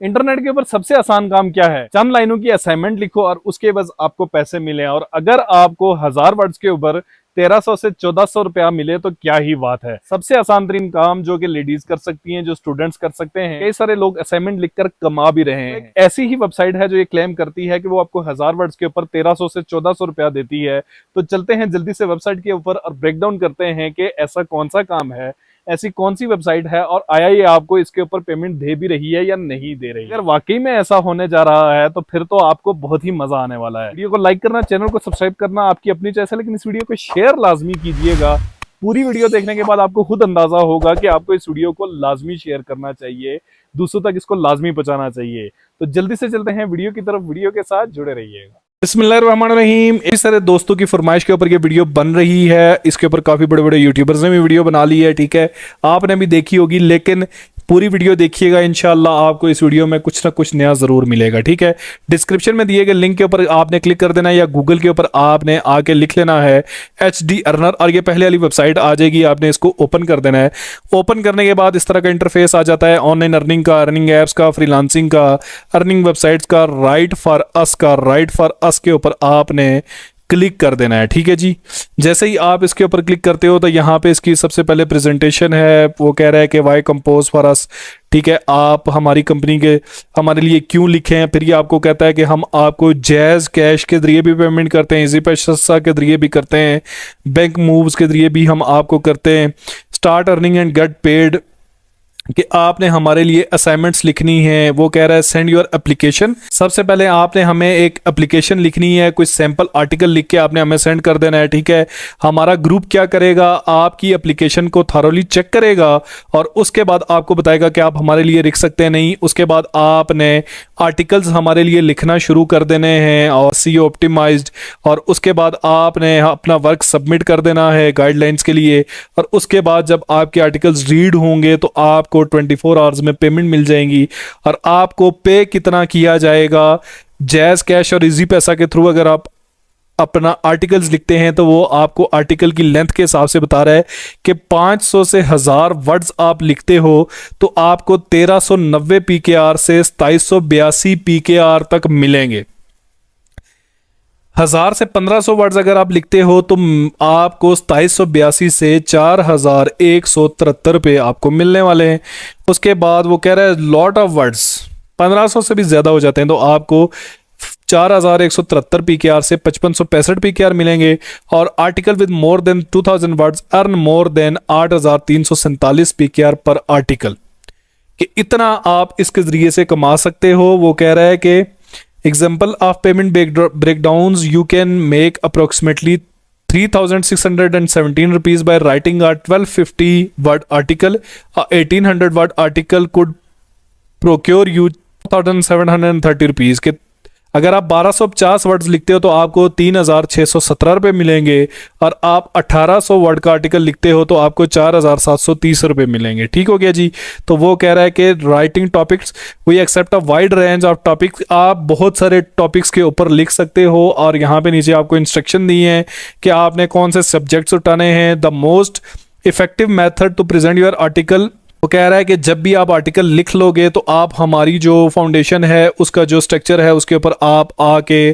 Internet के ऊपर सबसे आसान काम क्या है? चंद लाइनों की असाइनमेंट लिखो और उसके बाद आपको पैसे मिले। और अगर आपको 1000 वर्ड्स के ऊपर 1300 से 1400 रुपया मिले तो क्या ही बात है। सबसे आसान तरीन काम जो कि लेडीज कर सकती हैं, जो स्टूडेंट्स कर सकते हैं। कई सारे लोग असाइनमेंट लिखकर कमा भी रहे हैं। ऐसी ही वेबसाइट है जो ये क्लेम करती है कि वो आपको 1000 वर्ड्स के ऊपर 1300 से 1400 रुपया देती है। तो चलते हैं जल्दी से वेबसाइट के ऊपर और ब्रेक डाउन करते हैं कि ऐसा कौन सा काम है, ऐसी कौन सी वेबसाइट है और आया ये आपको इसके ऊपर पेमेंट दे भी रही है या नहीं दे रही है। अगर वाकई में ऐसा होने जा रहा है तो फिर तो आपको बहुत ही मजा आने वाला है। वीडियो को लाइक करना, चैनल को सब्सक्राइब करना आपकी अपनी चॉइस है, लेकिन इस वीडियो को शेयर लाजमी कीजिएगा। पूरी वीडियो देखने के बाद आपको खुद अंदाजा होगा कि आपको इस वीडियो को लाजमी शेयर करना चाहिए, दूसरों तक इसको लाजमी पहुंचाना चाहिए। तो जल्दी से चलते हैं वीडियो की तरफ, वीडियो के साथ जुड़े रहिएगा। बिस्मिल्लाहिर्रहमानिर्रहीम। इस तरह दोस्तों की फरमाइश के ऊपर ये वीडियो बन रही है। इसके ऊपर काफ़ी बड़े बड़े यूट्यूबर्स ने भी वीडियो बना ली है, ठीक है, आपने भी देखी होगी, लेकिन पूरी वीडियो देखिएगा, इंशाल्लाह आपको इस वीडियो में कुछ ना कुछ नया ज़रूर मिलेगा, ठीक है। डिस्क्रिप्शन में दिए गए लिंक के ऊपर आपने क्लिक कर देना है या गूगल के ऊपर आपने आके लिख लेना है HD अर्नर और ये पहले वाली वेबसाइट आ जाएगी। आपने इसको ओपन कर देना है। ओपन करने के बाद इस तरह का इंटरफेस आ जाता है ऑनलाइन अर्निंग का, अर्निंग एप्स का, फ्रीलांसिंग का, अर्निंग वेबसाइट्स का, राइट फॉर अस का। राइट फॉर अस के ऊपर आपने क्लिक कर देना है, ठीक है जी। जैसे ही आप इसके ऊपर क्लिक करते हो तो यहाँ पे इसकी सबसे पहले प्रेजेंटेशन है। वो कह रहा है कि वाई कंपोज फॉर अस, ठीक है, आप हमारी कंपनी के हमारे लिए क्यों लिखे हैं। फिर ये आपको कहता है कि हम आपको जैज़ कैश के जरिए भी पेमेंट करते हैं, इजी पैसा के जरिए भी करते हैं, बैंक मूव्स के जरिए भी हम आपको करते हैं, start earning and get paid कि आपने हमारे लिए असाइनमेंट्स लिखनी है। वो कह रहा है सेंड योर एप्लीकेशन। सबसे पहले आपने हमें एक एप्लीकेशन लिखनी है, कुछ सैंपल आर्टिकल लिख के आपने हमें सेंड कर देना है, ठीक है। हमारा ग्रुप क्या करेगा, आपकी एप्लीकेशन को थारोली चेक करेगा और उसके बाद आपको बताएगा कि आप हमारे लिए लिख सकते हैं नहीं। उसके बाद आपने आर्टिकल्स हमारे लिए लिखना शुरू कर देने हैं और SEO ऑप्टिमाइज्ड, और उसके बाद आपने अपना वर्क सबमिट कर देना है गाइडलाइंस के लिए। और उसके बाद जब आपके आर्टिकल्स रीड होंगे तो आपको 24 आवर्स में पेमेंट मिल जाएंगी। और आपको पे कितना किया जाएगा, जैज़ कैश और इजी पैसा के थ्रू अगर आप अपना आर्टिकल्स लिखते हैं तो वो आपको आर्टिकल की लेंथ के हिसाब से बता रहा है कि 500 से 1000 वर्ड्स आप लिखते हो तो आपको 1390 PKR से 2782 PKR तक मिलेंगे। 1000 से 1500 वर्ड्स अगर आप लिखते हो तो आपको 2782 से 4173 रुपये आपको मिलने वाले हैं। उसके बाद वो कह रहा है लॉट ऑफ वर्ड्स 1500 से भी ज़्यादा हो जाते हैं तो आपको 4173 PKR से 5565 PKR मिलेंगे। और article with more than 2000 words earn more than 8347 PKR पर आर्टिकल, कि इतना आप इसके ज़रिए से कमा सकते हो। वो कह रहा है कि example of payment breakdowns, you can make approximately 3617 rupees by writing a 1250 word article. A 1800 word article could procure you 1730 rupees के अगर आप 1250 वर्ड्स लिखते हो तो आपको 3617 रुपये मिलेंगे। और आप 1800 वर्ड का आर्टिकल लिखते हो तो आपको 4730 रुपये मिलेंगे। ठीक हो गया जी। तो वो कह रहा है कि writing topics we accept a wide range of topics, आप बहुत सारे टॉपिक्स के ऊपर लिख सकते हो। और यहाँ पे नीचे आपको इंस्ट्रक्शन दी है कि आपने कौन से सब्जेक्ट्स उठाने हैं। The most effective method to present your article, वो कह रहा है कि जब भी आप आर्टिकल लिख लोगे तो आप हमारी जो फाउंडेशन है उसका जो स्ट्रक्चर है उसके ऊपर आप आके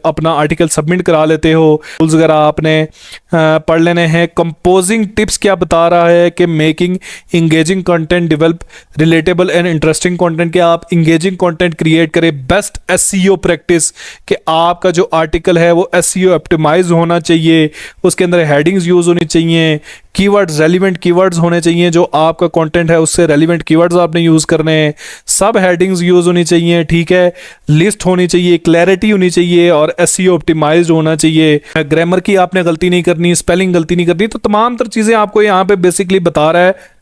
अपना आर्टिकल सबमिट करा लेते हो। टूल्स वगैरह आपने पढ़ लेने हैं। कंपोजिंग टिप्स क्या बता रहा है कि making engaging content, develop relatable and interesting content, के आप इंगेजिंग कंटेंट क्रिएट करें। बेस्ट SEO प्रैक्टिस, कि आपका जो आर्टिकल है वो SEO ऑप्टिमाइज होना चाहिए, उसके अंदर हेडिंग्स यूज़ होनी चाहिए, कीवर्ड्स रेलिवेंट कीवर्ड्स होने चाहिए, जो आपका कंटेंट है उससे रेलिवेंट कीवर्ड्स आपने यूज़ करने हैं, सब हेडिंग्स यूज़ होनी चाहिए, ठीक है, लिस्ट होनी चाहिए, क्लैरिटी होनी चाहिए और SEO ऑप्टिमाइज्ड होना चाहिए। ग्रामर की आपने गलती नहीं करनी, स्पेलिंग गलती नहीं करनी। तो तमाम तर चीज़ें आपको यहाँ पे बेसिकली बता रहा है।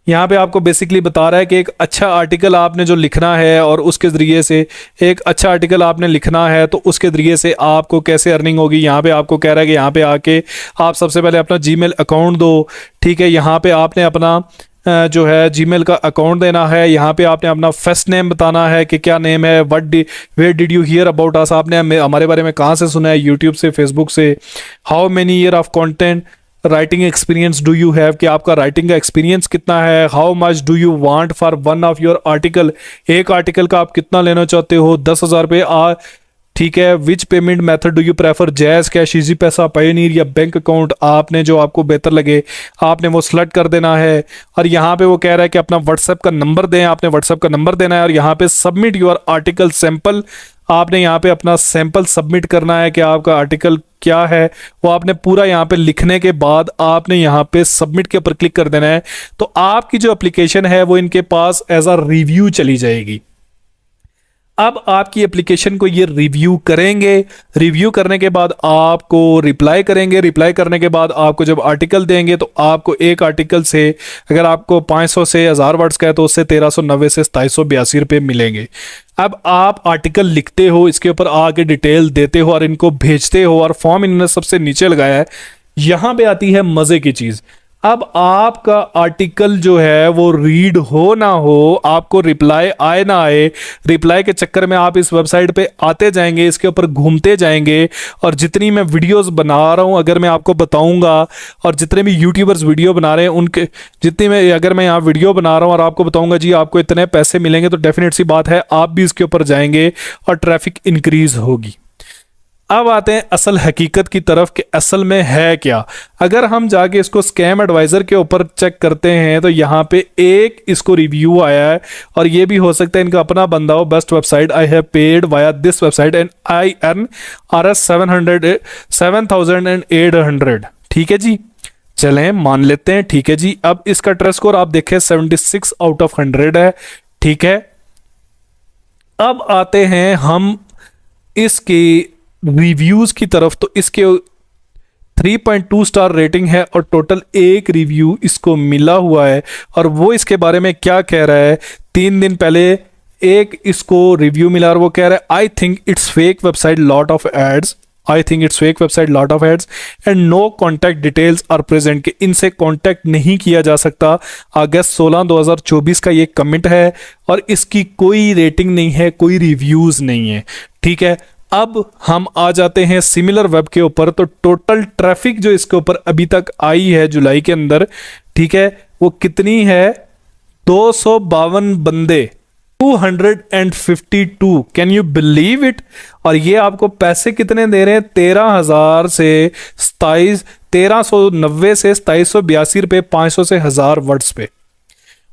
यहाँ पे आपको बेसिकली बता रहा है कि एक अच्छा आर्टिकल आपने जो लिखना है और उसके ज़रिए से एक अच्छा आर्टिकल आपने लिखना है तो उसके ज़रिए से आपको कैसे अर्निंग होगी। यहाँ पे आपको कह रहा है कि यहाँ पे आके आप सबसे पहले अपना जीमेल अकाउंट दो, ठीक है। यहाँ पे आपने अपना जो है जीमेल का अकाउंट देना है। यहाँ पे आपने अपना फर्स्ट नेम बताना है कि क्या नेम है, where did you hear about us, आपने हमारे बारे में कहाँ से सुना है, यूट्यूब से, फेसबुक से। How many year of content writing experience do you have, कि आपका राइटिंग का एक्सपीरियंस कितना है। How much do you want for one of your article, एक आर्टिकल का आप कितना लेना चाहते हो, 10,000 रुपये ठीक है। विच payment method do you prefer, jazz, cash, easy पैसा, पायोनियर या बैंक अकाउंट, आपने जो आपको बेहतर लगे आपने वो सेलेक्ट कर देना है। और यहाँ पे वो कह रहा है कि अपना व्हाट्सएप का नंबर दें, आपने व्हाट्सएप का नंबर देना है। और यहाँ पे सबमिट योर आर्टिकल सैंपल, आपने यहाँ पे अपना सैंपल सबमिट करना है कि आपका आर्टिकल क्या है, वो आपने पूरा यहाँ पे लिखने के बाद आपने यहाँ पे सबमिट के ऊपर क्लिक कर देना है। तो आपकी जो एप्लीकेशन है वो इनके पास एज अ रिव्यू चली जाएगी। अब आपकी एप्लीकेशन को ये रिव्यू करेंगे, रिव्यू करने के बाद आपको रिप्लाई करेंगे, रिप्लाई करने के बाद आपको जब आर्टिकल देंगे तो आपको एक आर्टिकल से अगर आपको 500 से 1000 वर्ड्स का है तो उससे 1390 से 2782 रुपये मिलेंगे। अब आप आर्टिकल लिखते हो, इसके ऊपर आके डिटेल देते हो और इनको भेजते हो, और फॉर्म इन्होंने सबसे नीचे लगाया है। यहां पे आती है मजे की चीज। अब आपका आर्टिकल जो है वो रीड हो ना हो, आपको रिप्लाई आए ना आए, रिप्लाई के चक्कर में आप इस वेबसाइट पे आते जाएंगे, इसके ऊपर घूमते जाएंगे। और जितनी मैं वीडियोस बना रहा हूं अगर मैं आपको बताऊंगा, और जितने भी यूट्यूबर्स वीडियो बना रहे हैं उनके जितनी मैं अगर मैं यहाँ वीडियो बना रहा हूं और आपको बताऊंगा जी आपको इतने पैसे मिलेंगे, तो डेफिनेट सी बात है आप भी इसके ऊपर जाएंगे और ट्रैफिक इंक्रीज होगी। अब आते हैं असल हकीकत की तरफ कि असल में है क्या। अगर हम जाके इसको स्कैम एडवाइजर के ऊपर चेक करते हैं तो यहाँ पे एक इसको रिव्यू आया है, और ये भी हो सकता है इनका अपना बंदा हो। Best website, I have paid via this website and I earn RS 7,800। ठीक है जी, चलें मान लेते हैं। ठीक है जी, अब इसका ट्रस्ट स्कोर आप देखें 76 आउट ऑफ 100 है। ठीक है, अब आते हैं हम इसके रिव्यूज की तरफ। तो इसके 3.2 स्टार रेटिंग है और टोटल एक रिव्यू इसको मिला हुआ है। और वो इसके बारे में क्या कह रहा है, 3 दिन पहले एक इसको रिव्यू मिला और वो कह रहा है I think it's fake website, lot of ads, I think it's fake website, lot of ads and no contact details are present, कि इनसे कॉन्टैक्ट नहीं किया जा सकता। अगस्त 16 2024 का ये कमेंट है और इसकी कोई रेटिंग नहीं है, कोई रिव्यूज नहीं है। ठीक है, अब हम आ जाते हैं सिमिलर वेब के ऊपर। तो टोटल ट्रैफिक जो इसके ऊपर अभी तक आई है जुलाई के अंदर, ठीक है, वो कितनी है, 252 बंदे, 252। Can you believe it. और ये आपको पैसे कितने दे रहे हैं, 13,000 से 1390 से 2782 रुपये, 500 से 1000 वर्ड्स पे।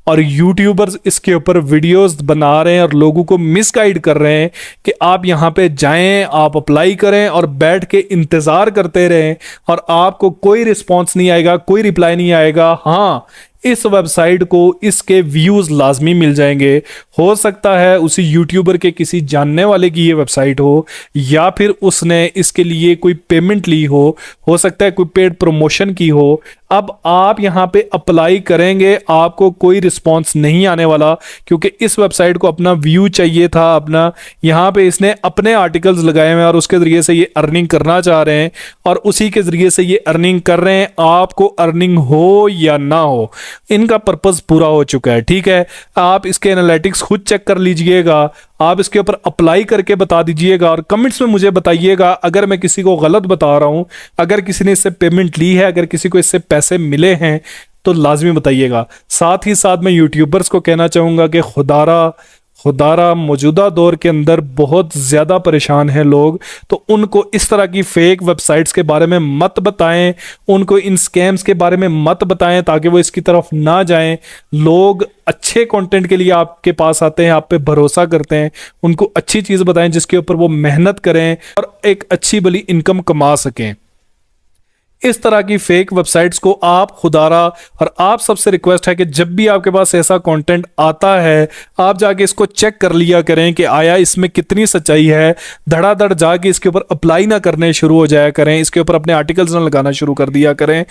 और यूट्यूबर्स इसके ऊपर वीडियोस बना रहे हैं और लोगों को मिसगाइड कर रहे हैं कि आप यहाँ पे जाएं, आप अप्लाई करें और बैठ के इंतज़ार करते रहें और आपको कोई रिस्पॉन्स नहीं आएगा, कोई रिप्लाई नहीं आएगा। हाँ, इस वेबसाइट को इसके व्यूज़ लाजमी मिल जाएंगे। हो सकता है उसी यूट्यूबर के किसी जानने वाले की ये वेबसाइट हो, या फिर उसने इसके लिए कोई पेमेंट ली हो सकता है कोई पेड प्रमोशन की हो। अब आप यहाँ पे अप्लाई करेंगे, आपको कोई रिस्पॉन्स नहीं आने वाला, क्योंकि इस वेबसाइट को अपना व्यू चाहिए था, अपना यहाँ पे इसने अपने आर्टिकल्स लगाए हुए हैं और उसके ज़रिए से ये अर्निंग करना चाह रहे हैं और उसी के ज़रिए से ये अर्निंग कर रहे हैं। आपको अर्निंग हो या ना हो, इनका पर्पस पूरा हो चुका है। ठीक है, आप इसके एनालिटिक्स खुद चेक कर लीजिएगा, आप इसके ऊपर अप्लाई करके बता दीजिएगा और कमेंट्स में मुझे बताइएगा अगर मैं किसी को गलत बता रहा हूं, अगर किसी ने इससे पेमेंट ली है, अगर किसी को इससे पैसे मिले हैं तो लाजमी बताइएगा। साथ ही साथ मैं यूट्यूबर्स को कहना चाहूँगा कि खुदारा मौजूदा दौर के अंदर बहुत ज़्यादा परेशान हैं लोग, तो उनको इस तरह की फेक वेबसाइट्स के बारे में मत बताएं, उनको इन स्कैम्स के बारे में मत बताएं ताकि वो इसकी तरफ ना जाएं। लोग अच्छे कंटेंट के लिए आपके पास आते हैं, आप पे भरोसा करते हैं, उनको अच्छी चीज़ बताएं जिसके ऊपर वो मेहनत करें और एक अच्छी भली इनकम कमा सकें। इस तरह की फेक वेबसाइट्स को आप खुदारा और आप सबसे रिक्वेस्ट है कि जब भी आपके पास ऐसा कंटेंट आता है आप जाके इसको चेक कर लिया करें कि आया इसमें कितनी सच्चाई है। धड़ाधड़ जाके इसके ऊपर अप्लाई ना करने शुरू हो जाया करें, इसके ऊपर अपने आर्टिकल्स ना लगाना शुरू कर दिया करें,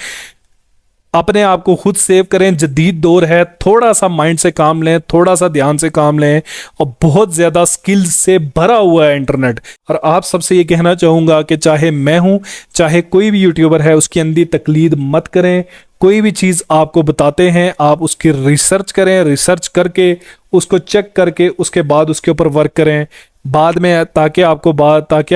अपने आप को खुद सेव करें। जदीद दौर है, थोड़ा सा माइंड से काम लें, थोड़ा सा ध्यान से काम लें और बहुत ज़्यादा स्किल्स से भरा हुआ है इंटरनेट। और आप सबसे ये कहना चाहूँगा कि चाहे मैं हूँ चाहे कोई भी यूट्यूबर है, उसकी अंधी तकलीद मत करें। कोई भी चीज़ आपको बताते हैं आप उसकी रिसर्च करें, रिसर्च करके उसको चेक करके उसके बाद उसके ऊपर वर्क करें। बाद में, ताकि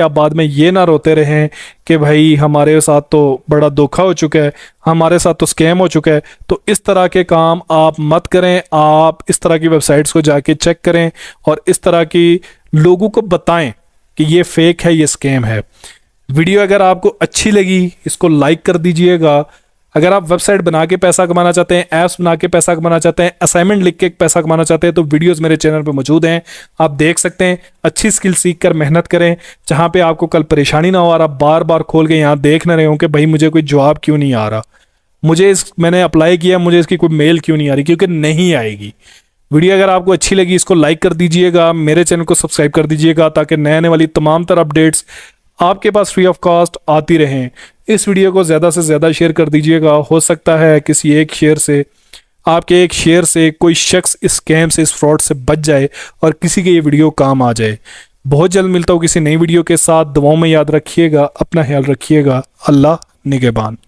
आप बाद में ये ना रोते रहें कि भाई हमारे साथ तो बड़ा धोखा हो चुका है, हमारे साथ तो स्कैम हो चुका है। तो इस तरह के काम आप मत करें। आप इस तरह की वेबसाइट्स को जाके चेक करें और इस तरह की लोगों को बताएं कि ये फेक है, ये स्कैम है। वीडियो अगर आपको अच्छी लगी इसको लाइक कर दीजिएगा। अगर आप वेबसाइट बना के पैसा कमाना चाहते हैं, ऐप्स बना के पैसा कमाना चाहते हैं, असाइनमेंट लिख के पैसा कमाना चाहते हैं, तो वीडियोस मेरे चैनल पे मौजूद हैं, आप देख सकते हैं। अच्छी स्किल सीख कर मेहनत करें, जहां पे आपको कल परेशानी ना हो और आप बार बार खोल के यहाँ देख ना रहे हो कि भाई मुझे कोई जवाब क्यों नहीं आ रहा, मैंने अप्लाई किया, मुझे इसकी कोई मेल क्यों नहीं आ रही, क्योंकि नहीं आएगी। वीडियो अगर आपको अच्छी लगी इसको लाइक कर दीजिएगा, मेरे चैनल को सब्सक्राइब कर दीजिएगा, ताकि नए आने वाली तमाम तरह अपडेट्स आपके पास फ्री ऑफ कॉस्ट आती रहें। इस वीडियो को ज़्यादा से ज़्यादा शेयर कर दीजिएगा। हो सकता है किसी एक शेयर से, आपके एक शेयर से कोई शख्स इस स्कैम से, इस फ्रॉड से बच जाए और किसी के ये वीडियो काम आ जाए। बहुत जल्द मिलता हूँ किसी नई वीडियो के साथ। दुआओं में याद रखिएगा, अपना ख्याल रखिएगा। अल्लाह निगहबान।